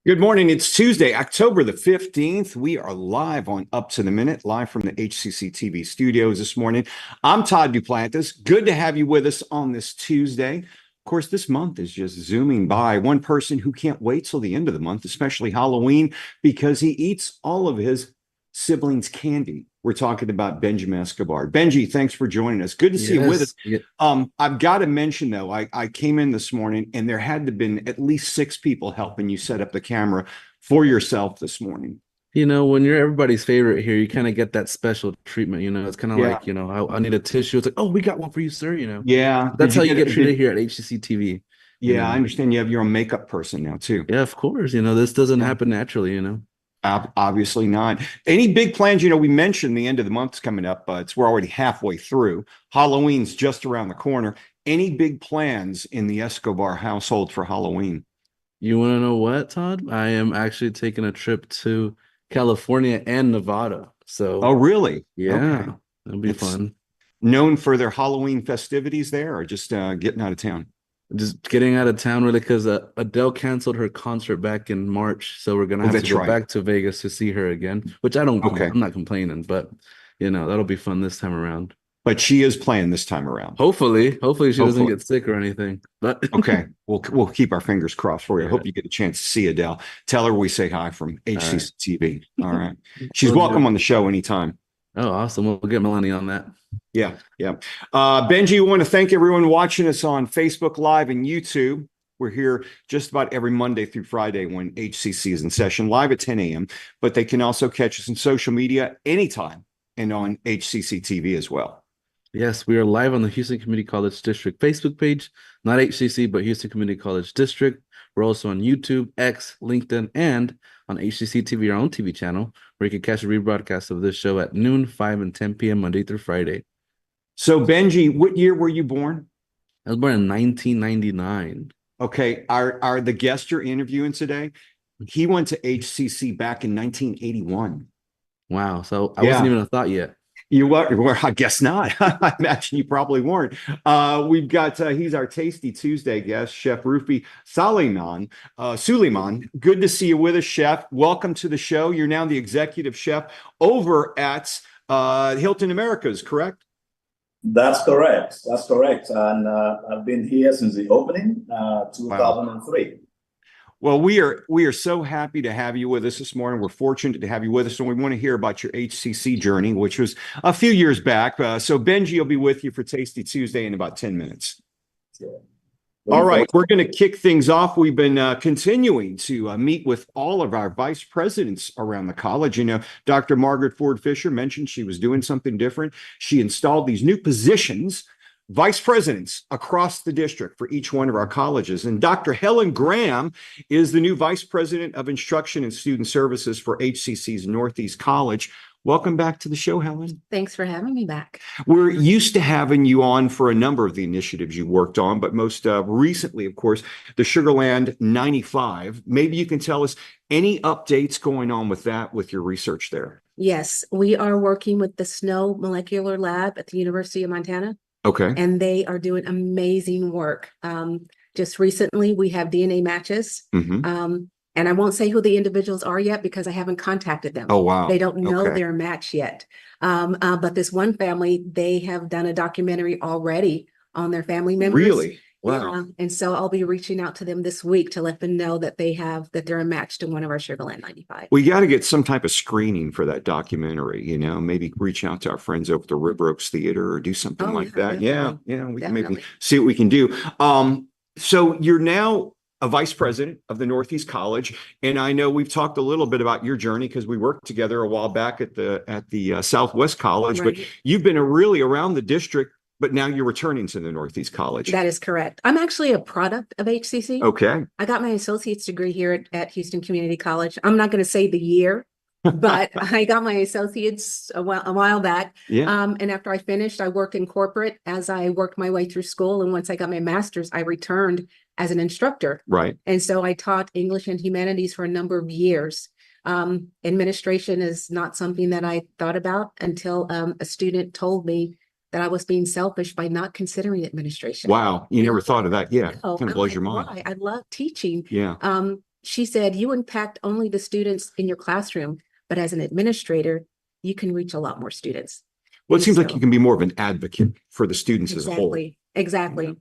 Good morning. It's Tuesday, October the 15th. We are live on Up to the Minute, live from the HCC TV studios this morning. I'm Todd Duplantis. Good to have you with us on this Tuesday. Of course, this month is just zooming by. One person who can't wait till the end of the month, especially Halloween, because he eats all of his siblings' candy. We're talking about Benjamin Escobar. Benji, thanks for joining us. Good to see you with us. Yeah. I've got to mention, though, I came in this morning and there had to have been at least 6 people helping you set up the camera for yourself this morning. You know, when you're everybody's favorite here, you kind of get that special treatment. You know, it's kind of Yeah. like, I need a tissue. It's like, oh, we got one for you, sir. Yeah. That's how you get treated here at HCCTV. Yeah, I understand you have your own makeup person now, too. Yeah, of course. This doesn't happen naturally. Obviously not. Any big plans? We mentioned the end of the month's coming up, but we're already halfway through. Halloween's just around the corner. Any big plans in the Escobar household for Halloween? You want to know what, Todd? I am actually taking a trip to California and Nevada. So, Oh, really? yeah, Okay. it'll be It's fun. known for their Halloween festivities there, or just getting out of town? Just getting out of town really because Adele canceled her concert back in March, so we're gonna have to That's go right. back to Vegas to see her again. Which Okay. I'm not complaining, but that'll be fun this time around. But she is playing this time around. Hopefully she doesn't Hopefully. get sick or anything. But Okay, we'll keep our fingers crossed for you. I Yeah. hope you get a chance to see Adele. Tell her we say hi from HCC TV. All right. She's Will do. welcome on the show anytime. Oh, awesome! We'll get Melanie on that. Yeah. Benji, we want to thank everyone watching us on Facebook Live and YouTube. We're here just about every Monday through Friday when HCC is in session, live at 10 a.m. But they can also catch us on social media anytime and on HCC TV as well. Yes, we are live on the Houston Community College District Facebook page, not HCC, but Houston Community College District. We're also on YouTube, X, LinkedIn, and on HCC TV, our own TV channel, where you can catch a rebroadcast of this show at noon, 5, and 10 p.m. Monday through Friday. So, Benji, what year were you born? I was born in 1999. Okay. Our the guest you're interviewing today, he went to HCC back in 1981. Wow. So I wasn't even a thought yet. You were, I guess not. I imagine you probably weren't. We've got, he's our Tasty Tuesday guest, Chef Ruffy Sulaiman. Good to see you with us, Chef. Welcome to the show. You're now the executive chef over at Hilton Americas, correct? That's correct. And I've been here since the opening, 2003. Wow. Well, we are so happy to have you with us this morning. We're fortunate to have you with us, and we want to hear about your HCC journey, which was a few years back. So Benji will be with you for Tasty Tuesday in about 10 minutes. Sure. All right, we're going to kick things off. We've been continuing to meet with all of our vice presidents around the college. Dr. Margaret Ford Fisher mentioned she was doing something different. She installed these new positions, vice presidents across the district for each one of our colleges. And Dr. Helen Graham is the new vice president of instruction and student services for HCC's Northeast College. Welcome back to the show, Helen. Thanks for having me back. We're used to having you on for a number of the initiatives you worked on, but most recently, of course, the Sugarland 95. Maybe you can tell us any updates going on with that, with your research there. Yes, we are working with the Snow Molecular Lab at the University of Montana. Okay. And they are doing amazing work. Just recently, we have DNA matches. Mm-hmm. And I won't say who the individuals are yet because I haven't contacted them. Oh, wow. They don't know Okay. their match yet. But this one family, they have done a documentary already on their family members. Really? Wow. And so I'll be reaching out to them this week to let them know that they're a match to one of our Sugarland 95. We got to get some type of screening for that documentary, maybe reach out to our friends over at the River Oaks Theater or do something like that. Definitely. Yeah. We can Definitely. maybe see what we can do. So you're now a vice president of the Northeast College. And I know we've talked a little bit about your journey because we worked together a while back at the Southwest College, Right. but you've been really around the district, but now you're returning to the Northeast College. That is correct. I'm actually a product of HCC. Okay. I got my associate's degree here at Houston Community College. I'm not going to say the year, but I got my associate's a while back. Yeah. And after I finished, I worked in corporate as I worked my way through school. And once I got my master's, I returned as an instructor. Right. And so I taught English and humanities for a number of years. Administration is not something that I thought about until a student told me that I was being selfish by not considering administration. Wow. You never thought of that. Yeah. No, Kind of blows your mind. why? I love teaching. Yeah. she said, you impact only the students in your classroom, but as an administrator, you can reach a lot more students. Well, it And seems like so- you can be more of an advocate for the students as a whole. Exactly.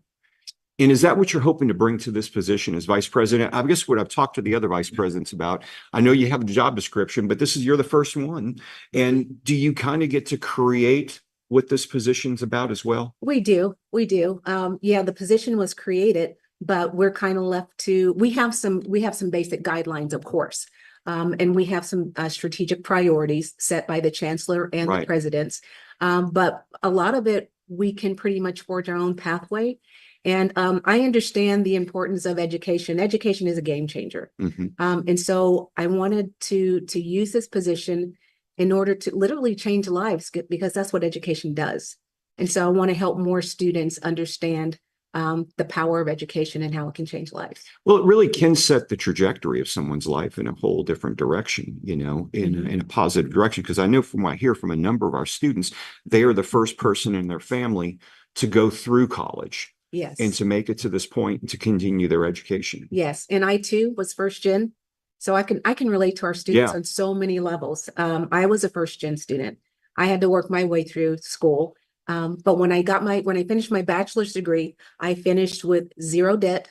And is that what you're hoping to bring to this position as vice president? I guess what I've talked to the other vice presidents about, I know you have the job description, but you're the first one. And do you kind of get to create what this position's about as well? We do. Yeah, the position was created, but we're kind of left to, we have some basic guidelines, of course. And we have some strategic priorities set by the chancellor and the presidents. But a lot of it, we can pretty much forge our own pathway. And I understand the importance of education. Education is a game changer. And so I wanted to use this position in order to literally change lives, because that's what education does. And so I want to help more students understand the power of education and how it can change lives. Well, it really can set the trajectory of someone's life in a whole different direction, you know, in a positive direction. Because I know from what I hear from a number of our students, they are the first person in their family to go through college. Yes. And to make it to this point and to continue their education. Yes. And I too was first gen. So I can relate to our students on so many levels. I was a first gen student. I had to work my way through school. But when I finished my bachelor's degree, I finished with zero debt,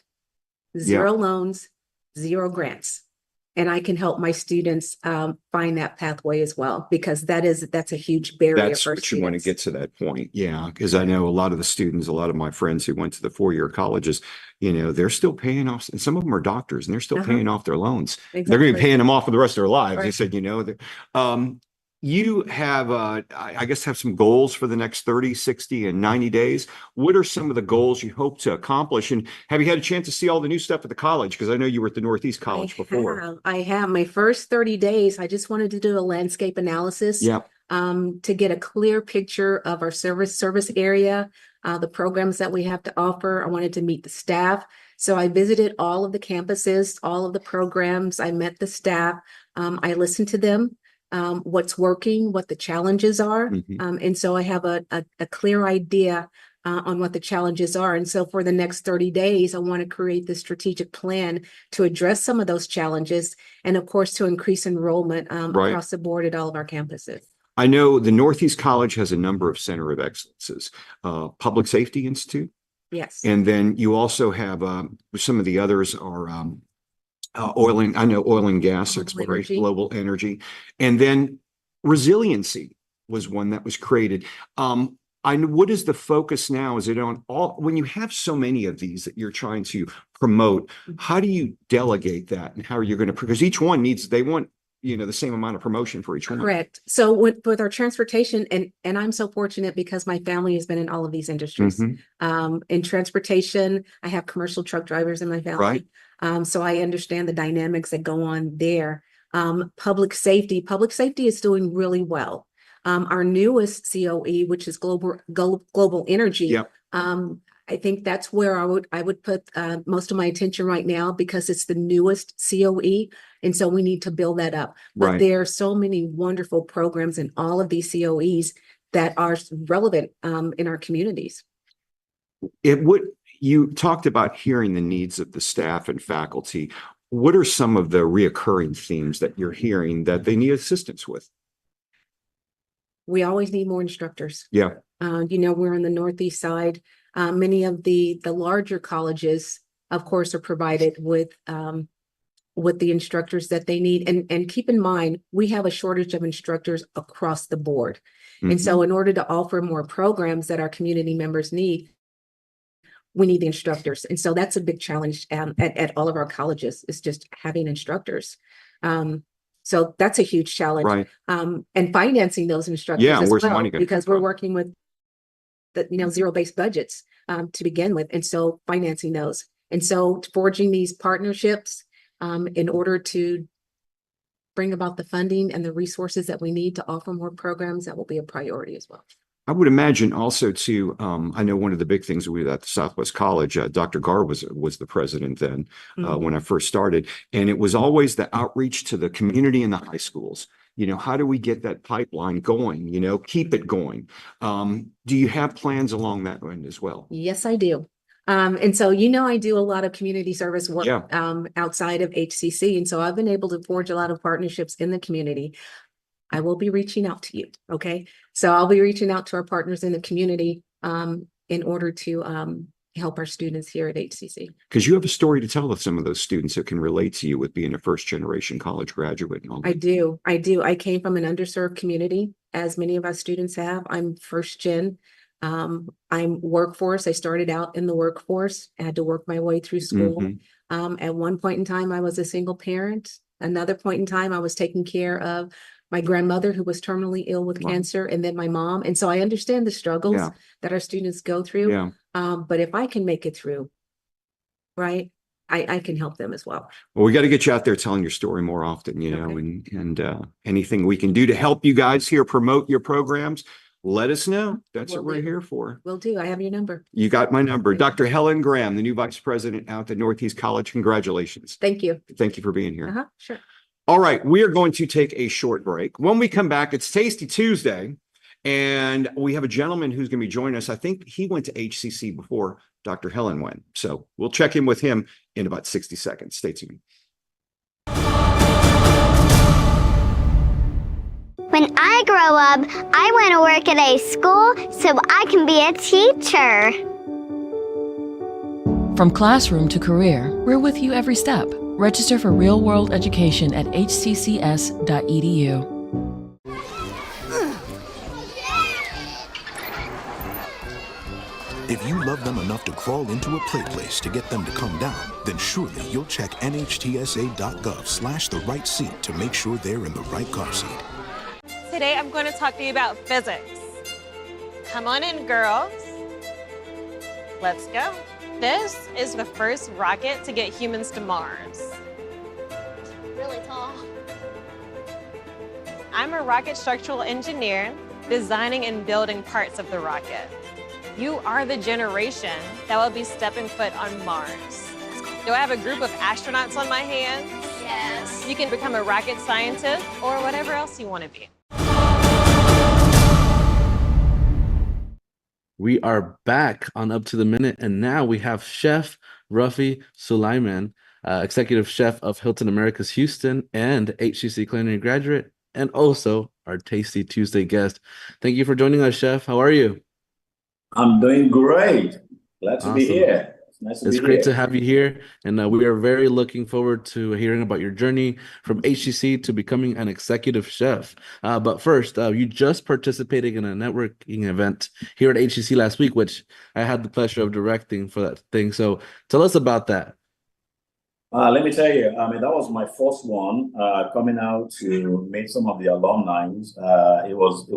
zero loans, zero grants. And I can help my students find that pathway as well, because that's a huge barrier. That's for what students. You want to get to that point. Yeah. Because I know a lot of the students, a lot of my friends who went to the 4-year colleges, you know, they're still paying off. And some of them are doctors and they're still paying off their loans. They're going to be paying them off for the rest of their lives. They said, you know, you have, I guess, have some goals for the next 30, 60, and 90 days. What are some of the goals you hope to accomplish? And have you had a chance to see all the new stuff at the college? Because I know you were at the Northeast College before. I have. My first 30 days, I just wanted to do a landscape analysis to get a clear picture of our service area, the programs that we have to offer. I wanted to meet the staff. So I visited all of the campuses, all of the programs. I met the staff. I listened to them. What's working, what the challenges are. And so I have a clear idea on what the challenges are. And so for the next 30 days, I want to create this strategic plan to address some of those challenges. And of course, to increase enrollment across the board at all of our campuses. I know the Northeast College has a number of center of excellences, Public Safety Institute. Yes. And then you also have some of the others are oil and gas exploration, global energy, and then resiliency was one that was created. What is the focus now? Is it on all, when you have so many of these that you're trying to promote, how do you delegate that and how are you going to, because each one they want, you know, the same amount of promotion for each one. Correct. So with our transportation, and I'm so fortunate because my family has been in all of these industries. In transportation, I have commercial truck drivers in my family. So I understand the dynamics that go on there. Public safety is doing really well. Our newest COE, which is global energy. I think that's where I would put most of my attention right now, because it's the newest COE. And so we need to build that up. But there are so many wonderful programs in all of these COEs that are relevant in our communities. You talked about hearing the needs of the staff and faculty. What are some of the reoccurring themes that you're hearing that they need assistance with? We always need more instructors. You know, we're on the Northeast side. Many of the larger colleges, of course, are provided with the instructors that they need. And keep in mind, we have a shortage of instructors across the board. And so in order to offer more programs that our community members need, we need the instructors. And so that's a big challenge at all of our colleges, is just having instructors. So that's a huge challenge. And financing those instructors as where's well, money going because we're working with the zero-based budgets to begin with. And so financing those. And so forging these partnerships in order to bring about the funding and the resources that we need to offer more programs, that will be a priority as well. I would imagine also too, I know one of the big things we at the Southwest College, Dr. Gar was the president then when I first started. And it was always the outreach to the community and the high schools. You know, how do we get that pipeline going, you know, keep it going? Do you have plans along that end as well? Yes, I do. And so, I do a lot of community service work Yeah. outside of HCC. And so I've been able to forge a lot of partnerships in the community. I will be reaching out to you. Okay. So I'll be reaching out to our partners in the community in order to help our students here at HCC. Because you have a story to tell of some of those students that can relate to you with being a first generation college graduate and all that. I do. I came from an underserved community, as many of our students have. I'm first gen. I'm workforce. I started out in the workforce. I had to work my way through school. At one point in time, I was a single parent. Another point in time, I was taking care of my grandmother who was terminally ill with cancer, and then my mom. And so I understand the struggles that our students go through. But if I can make it through, right, I can help them as well. Well, we got to get you out there telling your story more often, and anything we can do to help you guys here promote your programs, let us know. That's what we're here for. Will do. I have your number. You got my number. Dr. Helen Graham, the new vice president out at Northeast College. Congratulations. Thank you. Thank you for being here. Sure. All right, we are going to take a short break. When we come back, it's Tasty Tuesday, and we have a gentleman who's going to be joining us. I think he went to HCC before Dr. Helen went. So we'll check in with him in about 60 seconds. Stay tuned. When I grow up, I want to work at a school so I can be a teacher. From classroom to career, we're with you every step. Register for real-world education at hccs.edu. If you love them enough to crawl into a play place to get them to come down, then surely you'll check nhtsa.gov/the right seat to make sure they're in the right car seat. Today I'm going to talk to you about physics. Come on in, girls. Let's go. This is the first rocket to get humans to Mars. Really tall. I'm a rocket structural engineer, designing and building parts of the rocket. You are the generation that will be stepping foot on Mars. Do I have a group of astronauts on my hands? Yes. You can become a rocket scientist or whatever else you want to be. We are back on Up to the Minute, and now we have Chef Ruffy Sulaiman, Executive Chef of Hilton Americas-Houston and HCC Culinary graduate, and also our Tasty Tuesday guest. Thank you for joining us, Chef. How are you? I'm doing great. Glad to be here. It's great to have you here, and we are very looking forward to hearing about your journey from HCC to becoming an executive chef. But first, you just participated in a networking event here at HCC last week, which I had the pleasure of directing for that thing. So tell us about that. Let me tell you, that was my first one coming out to meet some of the alumni. It was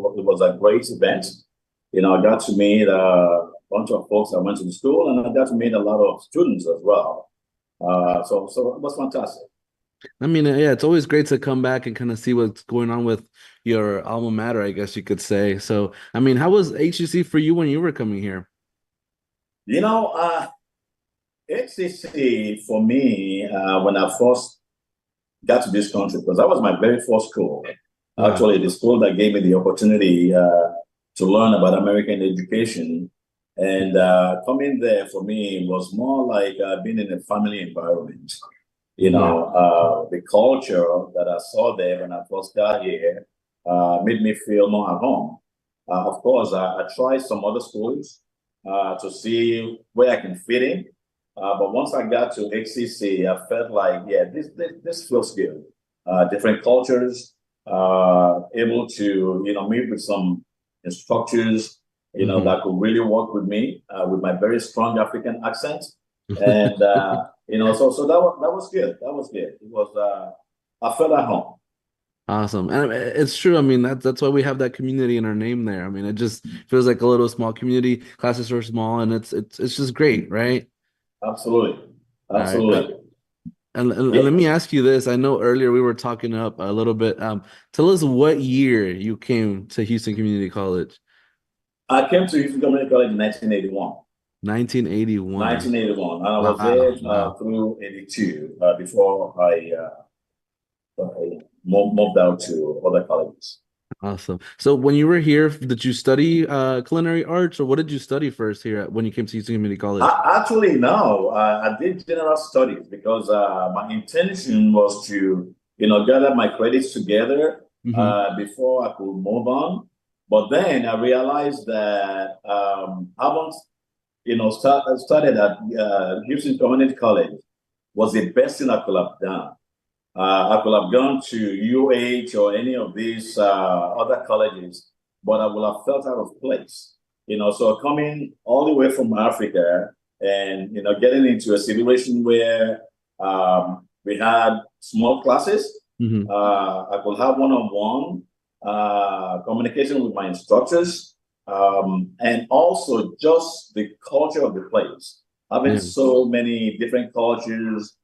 a great event. I got to meet bunch of folks I went to the school, and I got to meet a lot of students as well. So it was fantastic. I mean, yeah, it's always great to come back and kind of see what's going on with your alma mater, I guess you could say. So, I mean, how was HCC for you when you were coming here? HCC for me, when I first got to this country, because that was my very first school. Actually, the school that gave me the opportunity to learn about American education. And coming there for me was more like being in a family environment. The culture that I saw there when I first got here made me feel more at home. Of course, I tried some other schools to see where I can fit in. But once I got to HCC, I felt like, this feels good. Different cultures, able to, meet with some instructors, that could really work with me with my very strong African accent. And, so that was good. That was good. It was, I felt at home. Awesome. And it's true. I mean, that's why we have that community in our name there. I mean, it just feels like a little small community. Classes are small, and it's just great, right? Absolutely. Right. And let me ask you this. I know earlier we were talking up a little bit. Tell us what year you came to Houston Community College. I came to Houston Community College in 1981. 1981. 1981. And I was there through 82 before I moved out to other colleges. Awesome. So when you were here, did you study culinary arts, or what did you study first here when you came to Houston Community College? Actually, no, I did general studies because my intention was to, gather my credits together Hmm. before I could move on. But then I realized that having, started at Houston Community College was the best thing I could have done. I could have gone to UH or any of these other colleges, but I would have felt out of place. So coming all the way from Africa and getting into a situation where we had small classes, Hmm. I could have one-on-one communication with my instructors, and also just the culture of the place. Having Yeah. so many different cultures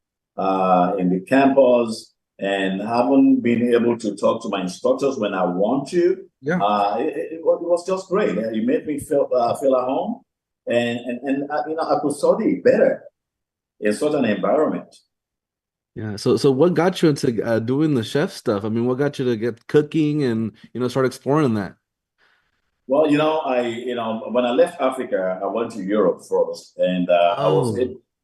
in the campus, and haven't been able to talk to my instructors when I want to. Yeah. It was just great. It made me feel at home, and I could study better in such an environment. Yeah. So what got you into doing the chef stuff? I mean, what got you to get cooking and start exploring that? Well, when I left Africa, I went to Europe first, and Oh,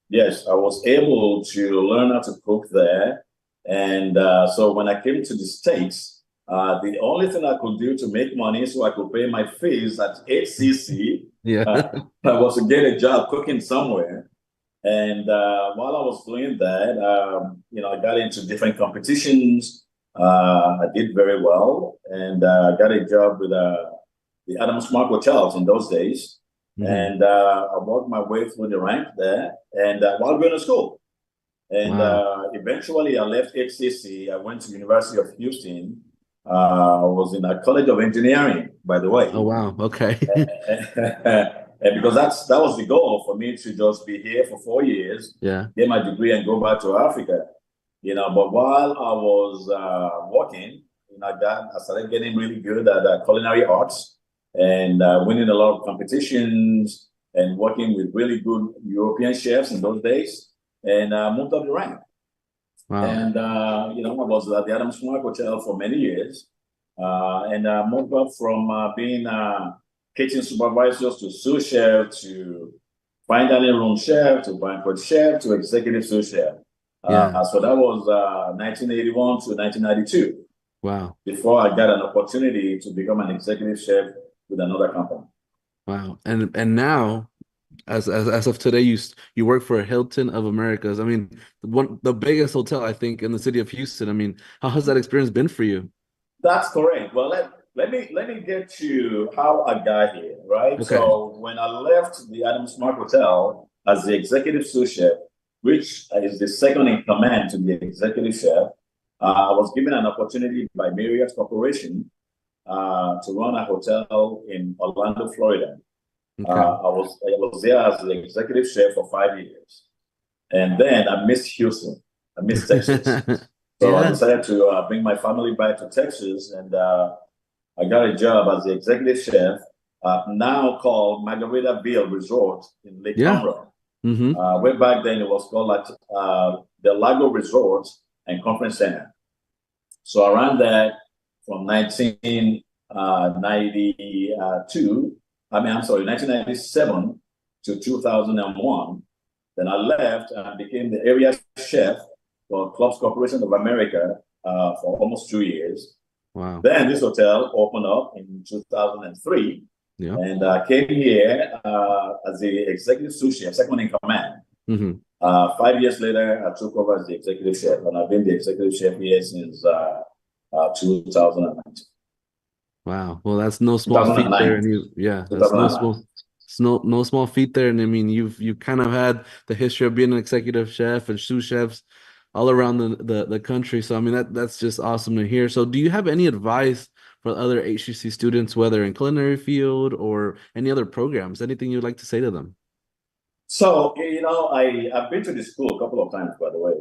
yes, I was able to learn how to cook there. And so when I came to the States, the only thing I could do to make money so I could pay my fees at HCC yeah. was to get a job cooking somewhere. And while I was doing that, I got into different competitions. I did very well, and I got a job with the Alum hotels in those days. Hmm. And I worked my way through the rank there, and while going to school. And Wow. eventually, I left HCC. I went to University of Houston. I was in a College of Engineering, by the way. Oh, wow. Okay. And because that was the goal for me to just be here for 4 years, Yeah. get my degree, and go back to Africa. But while I was working, I started getting really good at culinary arts and winning a lot of competitions and working with really good European chefs in those days, and moved up the rank. Wow. And I was at the Adams Hotel for many years, and moved up from being kitchen supervisors to sous chef to fine dining room chef to banquet chef to executive sous chef. Yeah. So that was 1981 to 1992 Wow. before I got an opportunity to become an executive chef with another company. Wow. And now, as of today, you work for Hilton of Americas. I mean, the biggest hotel, I think, in the city of Houston. I mean, how has that experience been for you? That's correct. Well, let me get to how I got here, right? Okay. So when I left the Adams Smart Hotel as the executive sous chef, which is the second in command to the executive chef, I was given an opportunity by Marriott Corporation to run a hotel in Orlando, Florida. Okay. I was there as the executive chef for 5 years, and then I missed Houston. I missed Texas. So I Yeah. decided to bring my family back to Texas, and I got a job as the executive chef, now called Margaritaville Resort in Lake Yeah. Conroe. Mm-hmm. Way back then, it was called the Lago Resort and Conference Center. So I ran that from 1997 to 2001. Then I left and became the area chef for Clubs Corporation of America for almost 2 years. Wow. Then this hotel opened up in 2003, Yeah. and I came here as the executive sous chef, second in command. Mm-hmm. 5 years later, I took over as the executive chef, and I've been the executive chef here since 2019. Wow. Well, that's no small feat there, and that's no small feat there. And I mean, you kind of had the history of being an executive chef and sous chefs all around the country. So I mean, that's just awesome to hear. So do you have any advice for other HCC students, whether in culinary field or any other programs? Anything you'd like to say to them? So, I've been to the school a couple of times, by the way,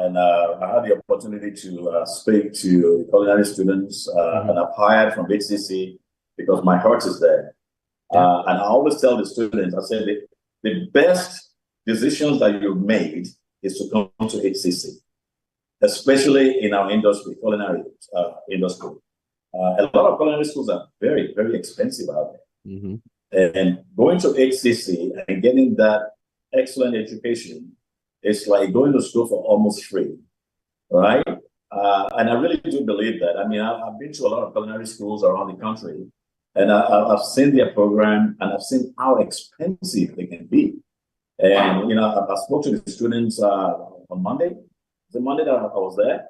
and I had the opportunity to speak to the culinary students, Mm-hmm. and I've hired from HCC because my heart is there. Yeah. And I always tell the students, I say, the best decisions that you've made is to come to HCC, especially in our industry, culinary industry. A lot of culinary schools are very, very expensive out there. Mm-hmm. And going to HCC and getting that excellent education is like going to school for almost free, right? And I really do believe that. I mean, I've been to a lot of culinary schools around the country, and I've seen their program, and I've seen how expensive they can be. And, you know, I spoke to the students on Monday. The Monday that I was there,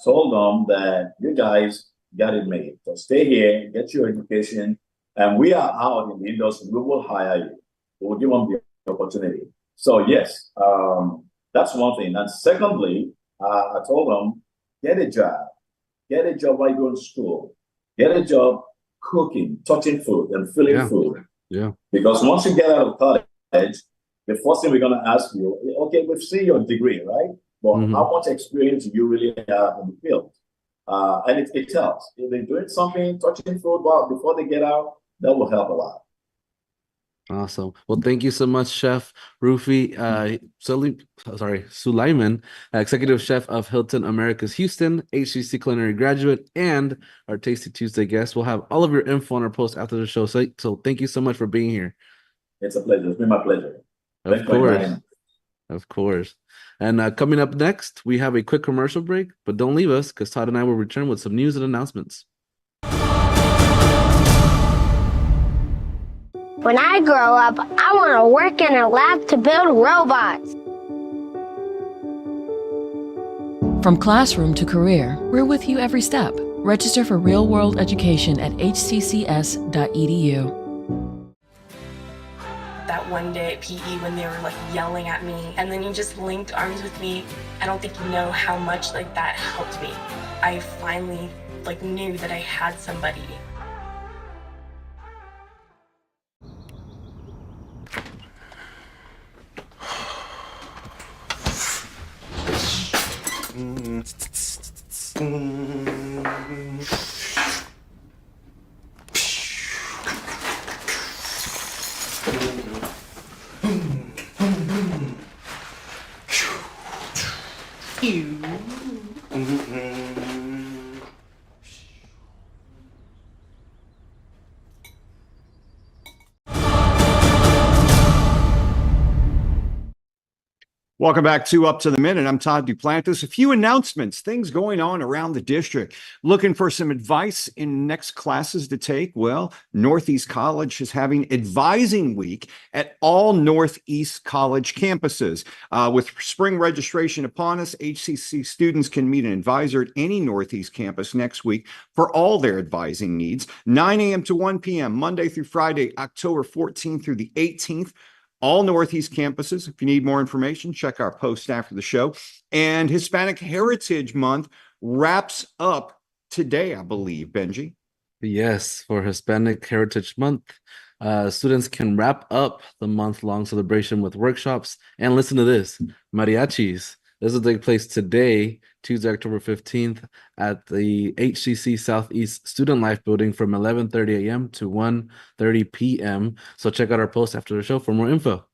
told them that you guys got it made. So stay here, get your education, and we are out in the industry. We will hire you. We will give them the opportunity. So yes, that's one thing. And secondly, I told them, get a job. Get a job while you're in school. Get a job cooking, touching food, and filling food. Yeah. Because once you get out of college, the first thing we're going to ask you, okay, we've seen your degree, right? But how much experience do you really have in the field? And it tells. If they're doing something, touching food, well, before they get out, that will help a lot. Awesome. Well, thank you so much, Chef Ruffy. Sulaiman, Executive Chef of Hilton Americas-Houston, HCC Culinary graduate, and our Tasty Tuesday guest. We'll have all of your info on our post after the show. So thank you so much for being here. It's a pleasure. It's been my pleasure. Of course. Of course. And coming up next, we have a quick commercial break, but don't leave us because Todd and I will return with some news and announcements. When I grow up, I want to work in a lab to build robots. From classroom to career, we're with you every step. Register for real-world education at hccs.edu. That one day at PE when they were like yelling at me and then you just linked arms with me. I don't think you know how much like that helped me. I finally like knew that I had somebody. Welcome back to Up to the Minute. I'm Todd Duplantis. A few announcements, things going on around the district. Looking for some advice in next classes to take? Well, Northeast College is having Advising Week at all Northeast College campuses. With spring registration upon us, HCC students can meet an advisor at any Northeast campus next week for all their advising needs. 9 a.m. to 1 p.m., Monday through Friday, October 14th through the 18th. All Northeast campuses. If you need more information, check our post after the show. And Hispanic Heritage Month wraps up today, I believe, Benji. Yes, for Hispanic Heritage Month, students can wrap up the month-long celebration with workshops. And listen to this, mariachis. This will take place today, Tuesday, October 15th, at the HCC Southeast Student Life Building from 11:30 a.m. to 1:30 p.m. So check out our post after the show for more info.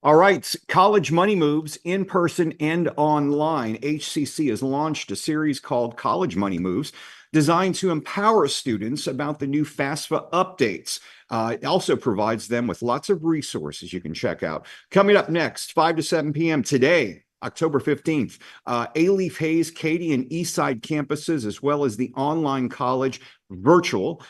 All right, College Money Moves in person and online. HCC has launched a series called College Money Moves, designed to empower students about the new FAFSA updates. It also provides them with lots of resources you can check out. Coming up next, 5 to 7 p.m. today, October 15th, Alief, Hayes, Katy, and Eastside campuses, as well as the online college virtual.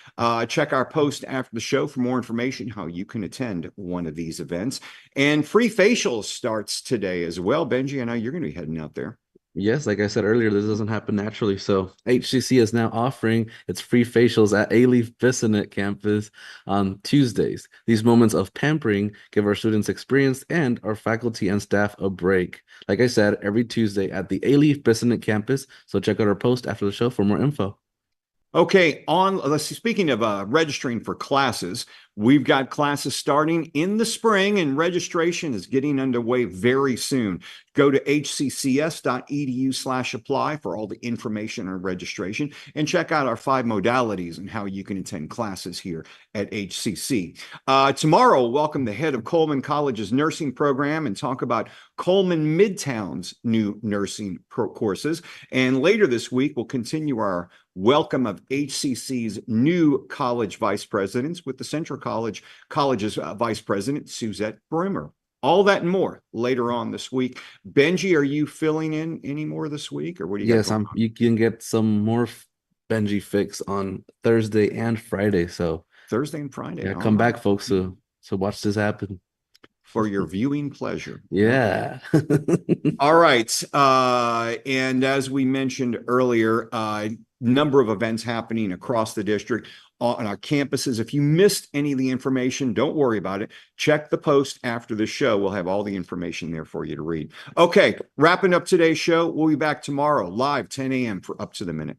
Check our post after the show for more information how you can attend one of these events. And free facials starts today as well. Benji, I know you're going to be heading out there. Yes, like I said earlier, this doesn't happen naturally. So HCC is now offering its free facials at Alief-Bissonnet campus on Tuesdays. These moments of pampering give our students experience and our faculty and staff a break. Like I said, every Tuesday at the Alief-Bissonnet campus. So check out our post after the show for more info. Okay, let's see, speaking of registering for classes, We've got classes starting in the spring, and registration is getting underway very soon. Go to hccs.edu/apply for all the information on registration, and check out our 5 modalities and how you can attend classes here at HCC. Tomorrow, we'll welcome the head of Coleman College's nursing program and talk about Coleman Midtown's new nursing courses. And later this week, we'll continue our welcome of HCC's new college vice presidents with the Central College's vice president, Suzette Brimmer. All that and more later on this week. Benji, are you filling in any more this week, or what do you got? Yes, you can get some more Benji fix on Thursday and Friday. So Thursday and Friday. yeah, come back, folks, to watch this happen. For your viewing pleasure. Yeah. All right. And as we mentioned earlier, number of events happening across the district on our campuses. If you missed any of the information, don't worry about it. Check the post after the show. We'll have all the information there for you to read. Okay, wrapping up today's show. We'll be back tomorrow live 10 a.m. for Up to the Minute.